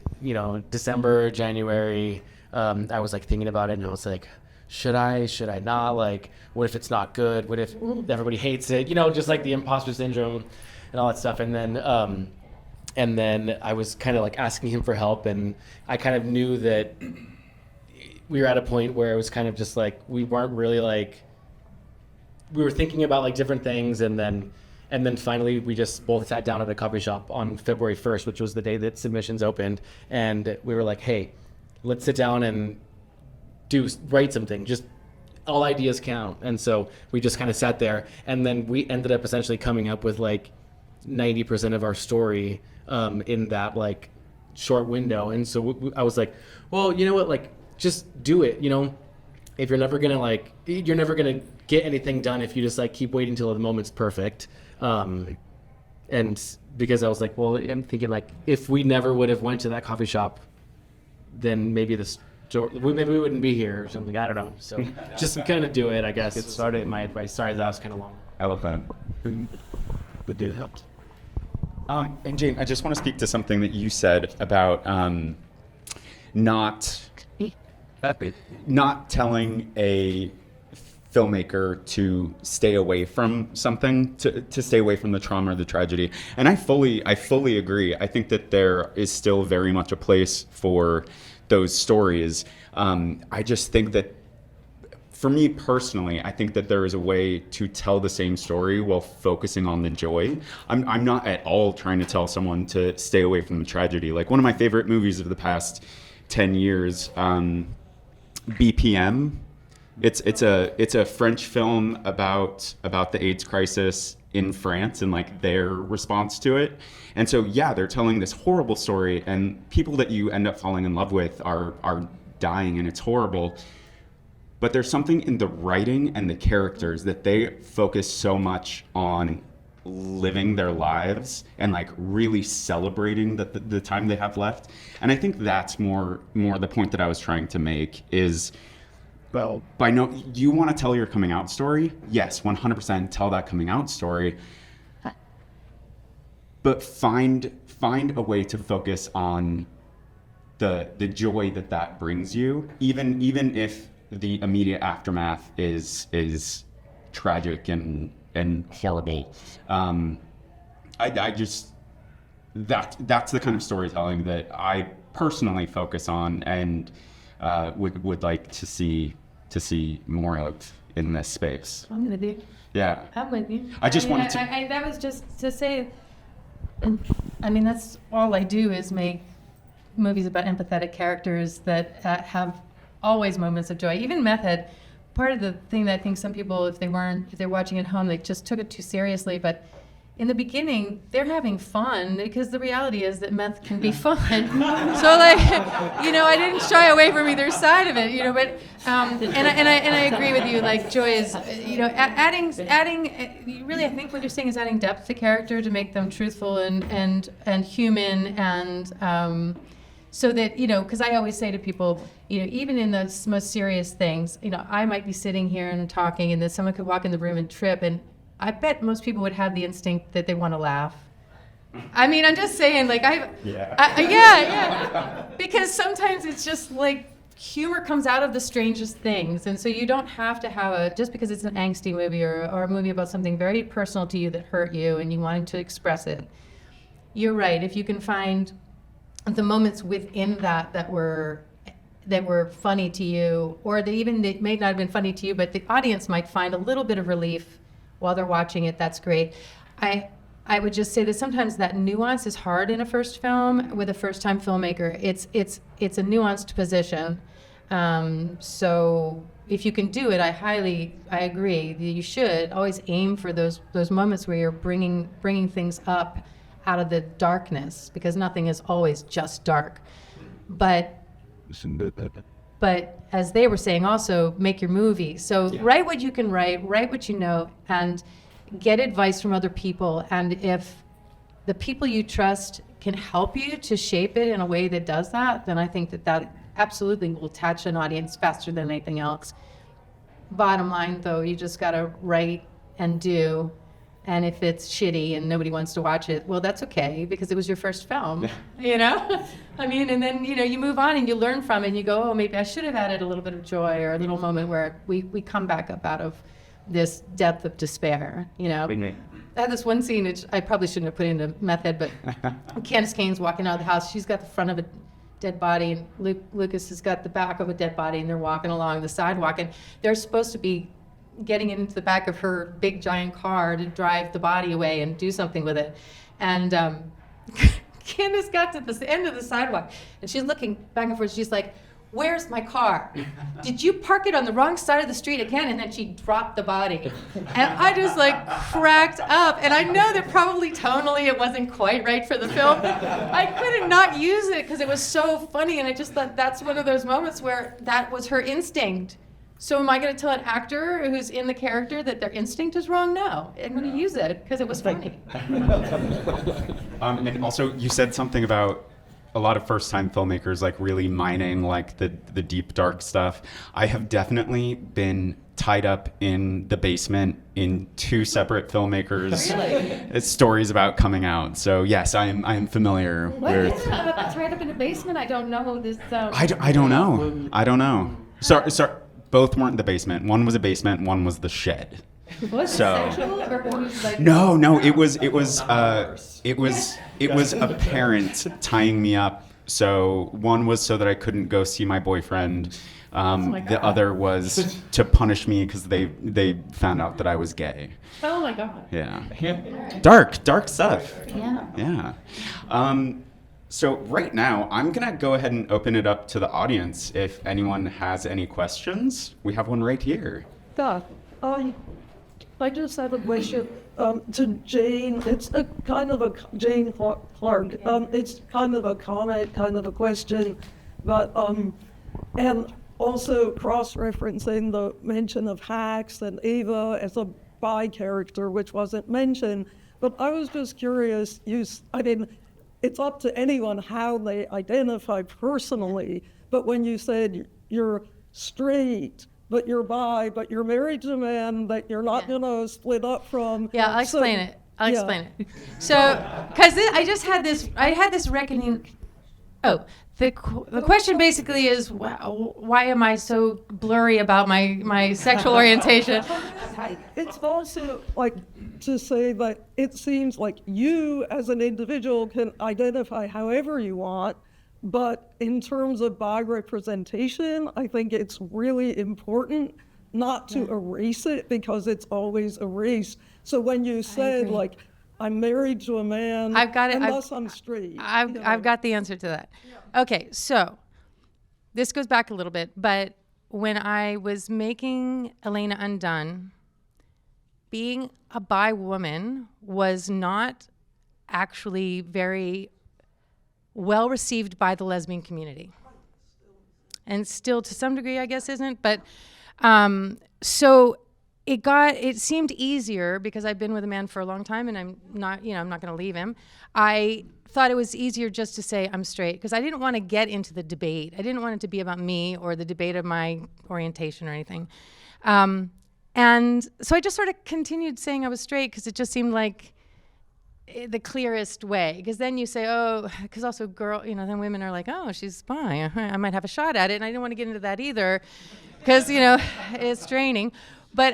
December, January, I was like thinking about it, and I was like, should I not? Like, what if it's not good? What if everybody hates it? Just like the imposter syndrome and all that stuff. And then and then I was kind of like asking him for help, and I kind of knew that we were at a point where it was kind of just like we weren't really like, we were thinking about like different things, and then finally we just both sat down at a coffee shop on February 1st, which was the day that submissions opened, and we were like, hey, let's sit down and write something. Just all ideas count. And so we just kind of sat there, and then we ended up essentially coming up with like 90% of our story in that like short window. And so I was like, well, you know what, like just do it. You know, if you're never gonna get anything done if you just like keep waiting till the moment's perfect. And because I was like, well, I'm thinking like if we never would have went to that coffee shop, then maybe maybe we wouldn't be here or something. I don't know. So just kind of do it, I guess. Get started. My advice. Sorry, that was kind of long. I love that. But it helped. And Jane, I just want to speak to something that you said about not telling a filmmaker to stay away from something, to stay away from the trauma or the tragedy. And I fully agree. I think that there is still very much a place for those stories. I just think that, for me personally, I think that there is a way to tell the same story while focusing on the joy. I'm not at all trying to tell someone to stay away from the tragedy. Like one of my favorite movies of the past 10 years, BPM. It's a French film about the AIDS crisis in France and like their response to it. And so yeah, they're telling this horrible story, and people that you end up falling in love with are dying, and it's horrible. But there's something in the writing and the characters that they focus so much on living their lives and like really celebrating the time they have left. And I think that's more the point that I was trying to make is, well, you want to tell your coming out story? Yes, 100% tell that coming out story. But find a way to focus on the joy that brings you, even if the immediate aftermath is tragic and horrible. I just that's the kind of storytelling that I personally focus on and would like to see more of in this space. I'm with you. Yeah. I'm with you. I just wanted to. That was just to say. I mean, that's all I do is make movies about empathetic characters that have always moments of joy. Even Method, part of the thing that I think some people, if they're watching at home, they just took it too seriously. But in the beginning, they're having fun because the reality is that meth can be fun. So like, I didn't shy away from either side of it, but and I agree with you. Like joy is, adding. Really, I think what you're saying is adding depth to character to make them truthful and human and. So that, because I always say to people, even in the most serious things, I might be sitting here and talking, and then someone could walk in the room and trip, and I bet most people would have the instinct that they want to laugh. I mean, I'm just saying, like, yeah. Because sometimes it's just like humor comes out of the strangest things, and so you don't have to have just because it's an angsty movie or a movie about something very personal to you that hurt you and you wanted to express it. You're right. If you can find the moments within that were funny to you, or they may not have been funny to you, but the audience might find a little bit of relief while they're watching it, that's great. I would just say that sometimes that nuance is hard in a first film with a first-time filmmaker. It's a nuanced position. So if you can do it, I agree. You should always aim for those moments where you're bringing things up out of the darkness, because nothing is always just dark. But as they were saying, also make your movie. So write what you can write what you know, and get advice from other people. And if the people you trust can help you to shape it in a way that does that, then I think that absolutely will attach an audience faster than anything else. Bottom line, though, you just got to write and do. And if it's shitty and nobody wants to watch it, well, that's okay, because it was your first film, I mean, and then, you move on and you learn from it and you go, oh, maybe I should have added a little bit of joy or a little moment where we come back up out of this depth of despair, had this one scene, which I probably shouldn't have put into Meth Head, but Candace Cain's walking out of the house. She's got the front of a dead body, and Lucas has got the back of a dead body, and they're walking along the sidewalk, and they're supposed to be getting into the back of her big giant car to drive the body away and do something with it. And Candace got to the end of the sidewalk, and she's looking back and forth. She's like, "Where's my car? Did you park it on the wrong side of the street again?" And then she dropped the body. And I just like cracked up. And I know that probably tonally it wasn't quite right for the film. I couldn't not use it because it was so funny. And I just thought that's one of those moments where that was her instinct. So am I going to tell an actor who's in the character that their instinct is wrong? No. I'm going to use it because it was funny. And also, you said something about a lot of first-time filmmakers like really mining like the deep dark stuff. I have definitely been tied up in the basement in 2 separate filmmakers' stories about coming out. So yes, I am familiar with. Tied up in the basement? I don't know this. I don't know. Sorry, both weren't the basement. One was a basement. One was the shed. Was So- it sexual or was like? No, it was a parent tying me up. So one was so that I couldn't go see my boyfriend. The other was to punish me because they found out that I was gay. Oh my God. Yeah. Dark stuff. Yeah. Yeah. So right now, I'm gonna go ahead and open it up to the audience. If anyone has any questions, we have one right here. Yeah, I just have a question to Jane. It's a kind of a Jane Clark. It's kind of a comment, kind of a question, but and also cross-referencing the mention of Hax and Ava as a bi character, which wasn't mentioned. But I was just curious. It's up to anyone how they identify personally. But when you said you're straight, but you're bi, but you're married to a man that you're not going to split up from. Yeah, I'll explain it. I'll explain it. So, because I had this reckoning. Oh, the question basically is, why am I so blurry about my sexual orientation? It's also like to say that it seems like you as an individual can identify however you want, but in terms of bi representation, I think it's really important not to erase it because it's always erased. So when you said like, I'm married to a man, I've got it. Unless I'm straight. I've got the answer to that. Okay, so this goes back a little bit, but when I was making Elena Undone, being a bi woman was not actually very well received by the lesbian community. And still to some degree, I guess, isn't. But so it seemed easier because I've been with a man for a long time and I'm not going to leave him. I thought it was easier just to say I'm straight because I didn't want to get into the debate. I didn't want it to be about me or the debate of my orientation or anything. And so I just sort of continued saying I was straight because it just seemed like the clearest way. Because then you say, because also then women are like, oh, she's bi. I might have a shot at it. And I didn't want to get into that either because, it's draining. But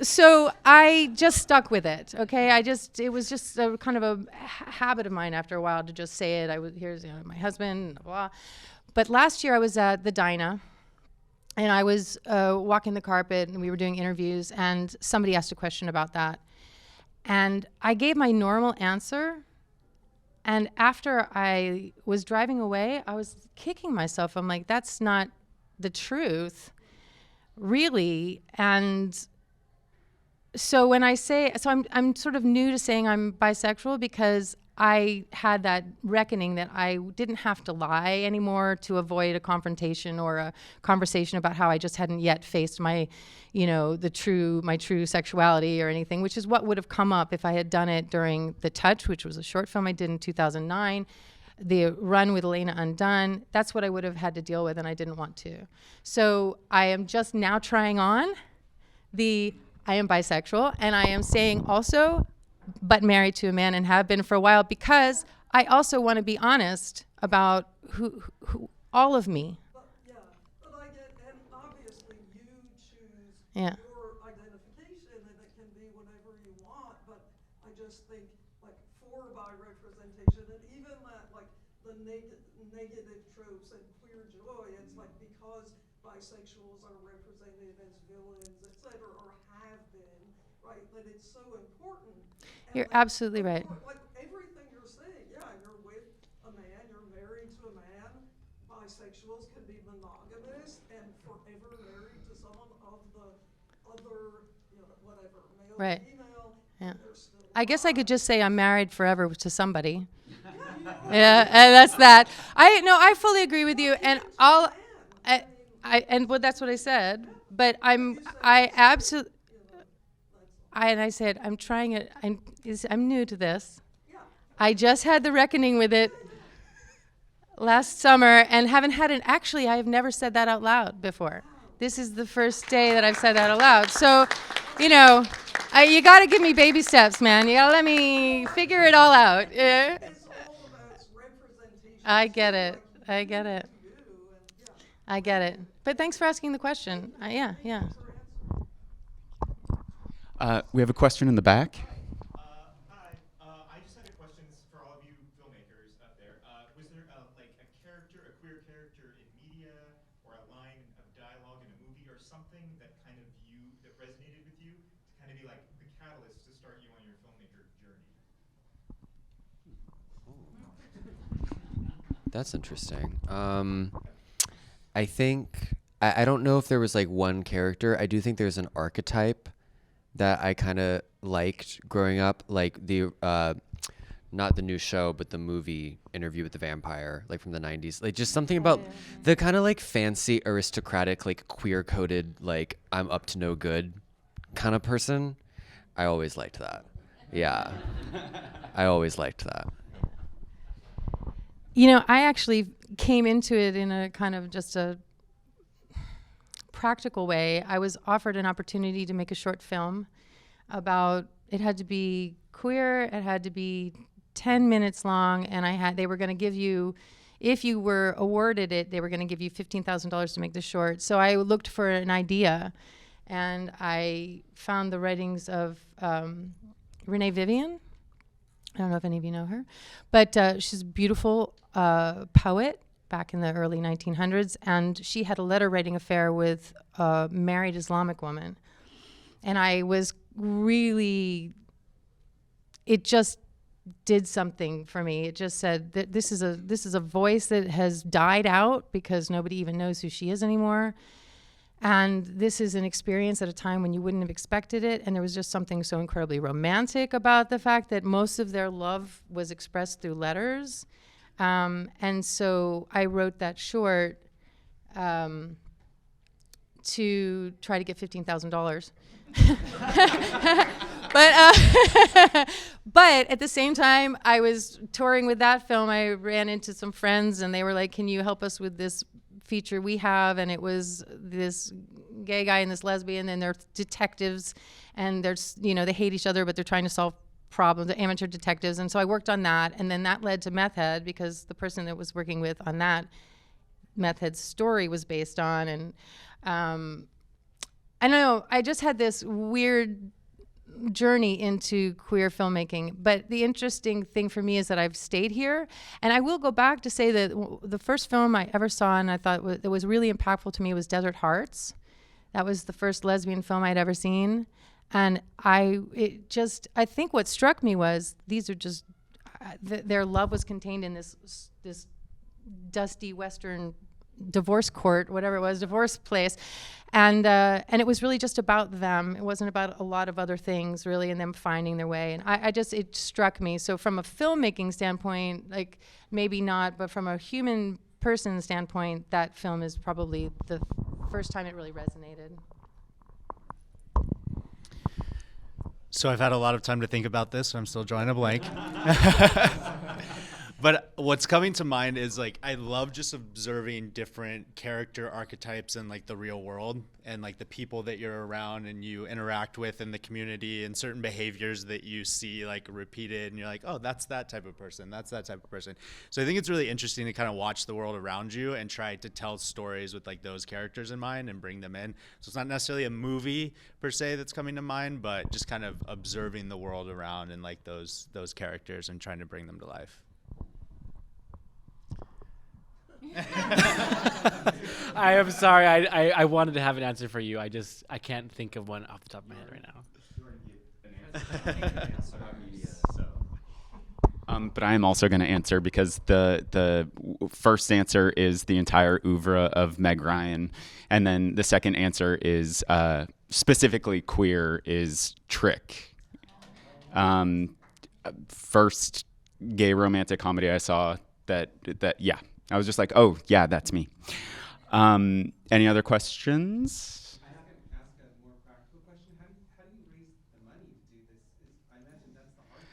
so I just stuck with it, okay? It was just a kind of a habit of mine after a while to just say it. Here's my husband, blah. But last year I was at the Dinah, and I was walking the carpet, and we were doing interviews, and somebody asked a question about that. And I gave my normal answer, and after I was driving away, I was kicking myself. I'm like, that's not the truth, really. And so when I say, I'm sort of new to saying I'm bisexual because I had that reckoning that I didn't have to lie anymore to avoid a confrontation or a conversation about how I just hadn't yet faced my, my true sexuality or anything, which is what would have come up if I had done it during The Touch, which was a short film I did in 2009. The run with Elena Undone, that's what I would have had to deal with, and I didn't want to. So I am just now trying on I am bisexual, and I am saying also, but married to a man and have been for a while, because I also want to be honest about who all of me. But I get, and obviously you choose Yeah. your identification, and it can be whatever you want, but negative tropes and queer joy. It's like because bisexuals are represented as villains, etc., or have been, right? That it's so important. And You're that, absolutely right. Like everything you're saying, yeah, you're with a man, you're married to a man. Bisexuals can be monogamous and forever married to someone of the other, whatever, male, Right. female. Yeah. They're still I guess I could just say I'm married forever to somebody. yeah, Yeah, and that's that. I fully agree with you, and well, that's what I said. But I absolutely, I said I'm trying it. I'm new to this. I just had the reckoning with it last summer, and haven't had an. Actually, I have never said that out loud before. This is the first day that I've said that out loud. So, you got to give me baby steps, man. You got to let me figure it all out. Yeah. it's all about representation. I get it. Like, I get it. you and yeah. I get it. But thanks for asking the question. Yeah. Thanks for answering. We have a question in the back. Hi. I just had a question for all of you filmmakers out there. Was there a character, a queer character in media, or a line of dialogue in a movie, or something that that resonated with you to kind of be like the catalyst to start you on your filmmaker journey? That's interesting. I think I don't know if there was like one character. I do think there's an archetype that I kind of liked growing up, like the not the new show, but the movie Interview with the Vampire, like from the 90s. Like just something about the kind of like fancy aristocratic, like queer coded, like I'm up to no good kind of person. I always liked that. Yeah. I always liked that. I actually came into it in a kind of just a practical way. I was offered an opportunity to make a short film about, it had to be queer, it had to be 10 minutes long, and they were going to give you, if you were awarded it, they were going to give you $15,000 to make the short. So I looked for an idea, and I found the writings of Renee Vivian. I don't know if any of you know her, but she's a beautiful poet back in the early 1900s, and she had a letter writing affair with a married Islamic woman. And I was really, it just did something for me. It just said that this is a voice that has died out because nobody even knows who she is anymore. And this is an experience at a time when you wouldn't have expected it. And there was just something so incredibly romantic about the fact that most of their love was expressed through letters. And so I wrote that short to try to get $15,000. But at the same time, I was touring with that film. I ran into some friends, and they were like, "Can you help us with this feature we have?" And it was this gay guy and this lesbian, and they're detectives, and they hate each other, but they're trying to solve problems. They're amateur detectives, and so I worked on that, and then that led to Meth Head, because the person that was working with on that, Meth Head's story was based on, and I don't know. I just had this weird journey into queer filmmaking. But the interesting thing for me is that I've stayed here. And I will go back to say that the first film I ever saw and I thought that was really impactful to me was Desert Hearts. That was the first lesbian film I'd ever seen. And I think what struck me was these are just, their love was contained in this dusty Western divorce court, whatever it was, divorce place. And it was really just about them. It wasn't about a lot of other things, really, and them finding their way. And it struck me. So from a filmmaking standpoint, like maybe not, but from a human person standpoint, that film is probably the first time it really resonated. So I've had a lot of time to think about this, so I'm still drawing a blank. But what's coming to mind is like I love just observing different character archetypes in like the real world and like the people that you're around and you interact with in the community and certain behaviors that you see like repeated and you're like, oh, that's that type of person. That's that type of person. So I think it's really interesting to kind of watch the world around you and try to tell stories with like those characters in mind and bring them in. So it's not necessarily a movie per se that's coming to mind, but just kind of observing the world around and like those characters and trying to bring them to life. I am sorry. I wanted to have an answer for you. I can't think of one off the top of my head right now. But I am also going to answer because the first answer is the entire oeuvre of Meg Ryan, and then the second answer is specifically queer is Trick. First gay romantic comedy I saw that yeah, I was just like, oh yeah, that's me. Any other questions? I can ask a more practical question. How do you raise the money to do this? I imagine that's the hard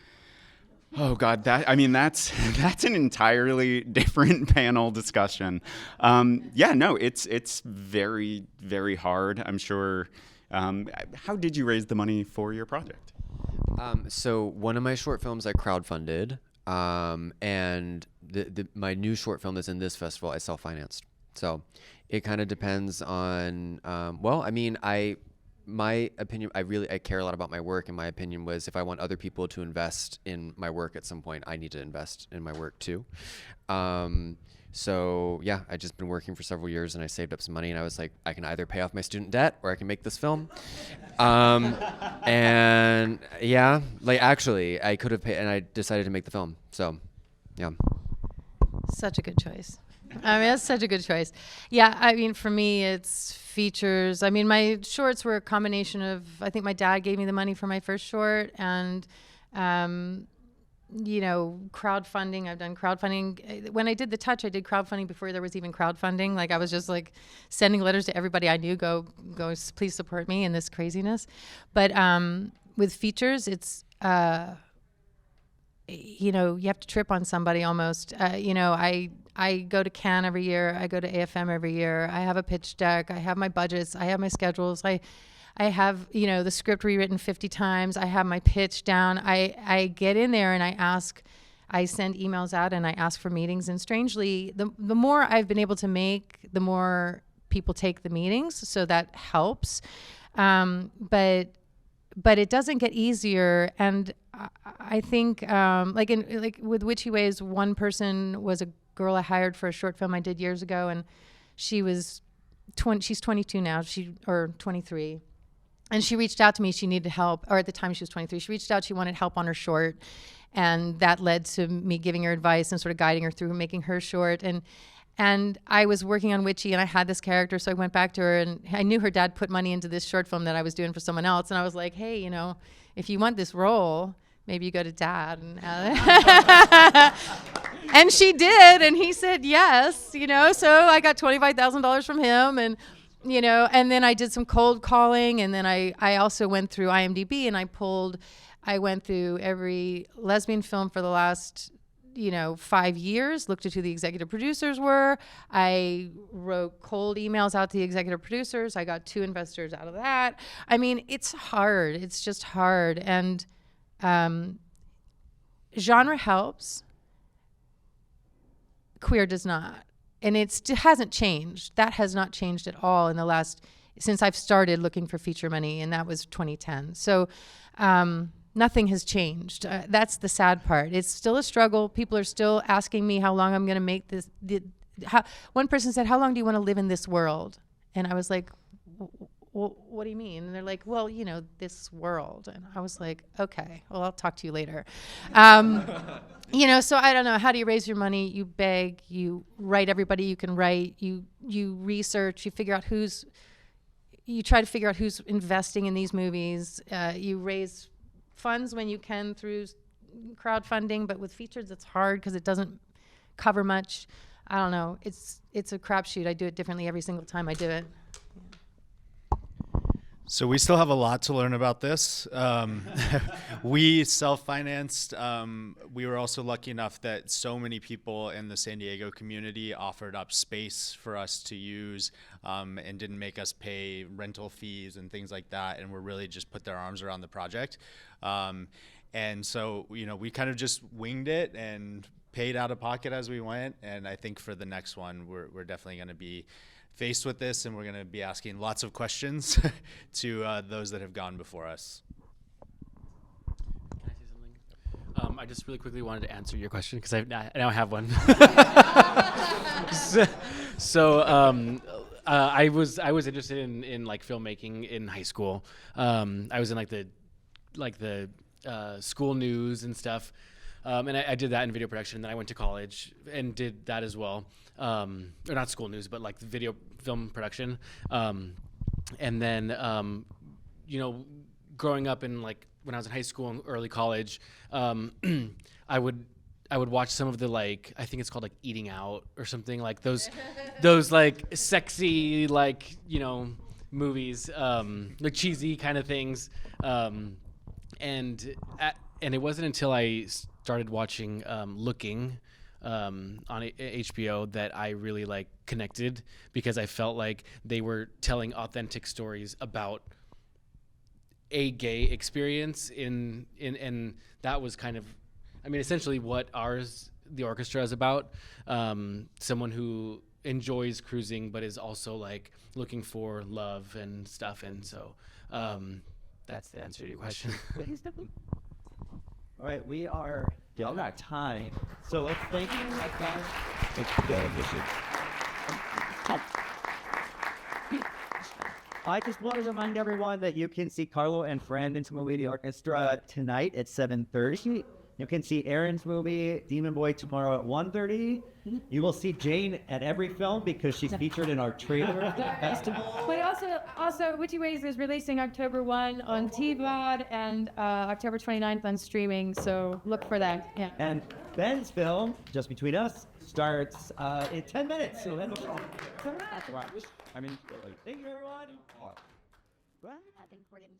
part. Oh God, that's an entirely different panel discussion. Yeah, no, it's very, very hard. I'm sure. How did you raise the money for your project? So one of my short films I crowdfunded, and my new short film that's in this festival I self-financed. So it kind of depends on. My opinion, I care a lot about my work, and my opinion was if I want other people to invest in my work at some point, I need to invest in my work too. So yeah, I just been working for several years, and I saved up some money, and I was like, I can either pay off my student debt or I can make this film. And yeah, like actually, I could have paid, and I decided to make the film. So yeah. Such a good choice. I mean, that's such a good choice. Yeah, I mean, for me, it's features. I mean, my shorts were a combination of, I think my dad gave me the money for my first short, and, crowdfunding. I've done crowdfunding. When I did The Touch, I did crowdfunding before there was even crowdfunding. Like, I was just like sending letters to everybody I knew, go, please support me in this craziness. But with features, it's, you have to trip on somebody almost. I go to Cannes every year. I go to AFM every year. I have a pitch deck. I have my budgets. I have my schedules. I have, the script rewritten 50 times. I have my pitch down. I get in there and I send emails out and I ask for meetings. And strangely, the more I've been able to make, the more people take the meetings. So that helps. But it doesn't get easier. And I think, with Witchy Ways, one person was a girl I hired for a short film I did years ago, and she was she's 22 now, or 23, and she reached out to me. She needed help, or at the time she was 23. She reached out. She wanted help on her short, and that led to me giving her advice and sort of guiding her through making her short. And I was working on Witchy, and I had this character, so I went back to her, and I knew her dad put money into this short film that I was doing for someone else, and I was like, hey, if you want this role, maybe you go to Dad. And she did, and he said yes, so I got $25,000 from him, and then I did some cold calling, and then I also went through IMDb, and I went through every lesbian film for the last 5 years, looked at who the executive producers were. I wrote cold emails out to the executive producers. I got 2 investors out of that. I mean, it's hard. It's just hard. And genre helps. Queer does not. And it hasn't changed. That has not changed at all since I've started looking for feature money, and that was 2010. So nothing has changed. That's the sad part. It's still a struggle. People are still asking me how long I'm going to make this. One person said, how long do you want to live in this world? And I was like, well, what do you mean? And they're like, well, this world. And I was like, okay, well, I'll talk to you later. So I don't know. How do you raise your money? You beg, you write everybody you can write, you research, you try to figure out who's investing in these movies. You raise funds when you can through crowdfunding, but with features it's hard because it doesn't cover much. I don't know. It's a crapshoot. I do it differently every single time I do it. So we still have a lot to learn about this. We self-financed. We were also lucky enough that so many people in the San Diego community offered up space for us to use and didn't make us pay rental fees and things like that, and were really just put their arms around the project. And so, we kind of just winged it and paid out of pocket as we went. And I think for the next one, we're definitely going to be faced with this, and we're going to be asking lots of questions to those that have gone before us. Can I say something? I just really quickly wanted to answer your question because I now have one. I was interested in like filmmaking in high school. I was in like the school news and stuff, and I did that in video production. And then I went to college and did that as well, or not school news, but like video film production. And then growing up in like when I was in high school and early college, I would watch some of the like I think it's called like Eating Out or something like those like sexy like movies like cheesy kind of things, and it wasn't until I started watching Looking on HBO that I really like connected, because I felt like they were telling authentic stories about a gay experience and that was kind of, I mean, essentially what the orchestra is about. Someone who enjoys cruising but is also like looking for love and stuff, and so that's the answer to your question. All right, we are out of time, so let's thank you. I just want to remind everyone that you can see Carlo and Fran into movie The Orchestra tonight at 7:30. You can see Aaron's movie Demon Boy tomorrow at 1:30. You will see Jane at every film because she's featured in our trailer festival. But also, Witchy Ways is releasing October 1 on TVOD and October 29th on streaming, so look for that. Yeah. And Ben's film, Just Between Us, starts in 10 minutes. So then I mean, thank you, everyone. I think we're getting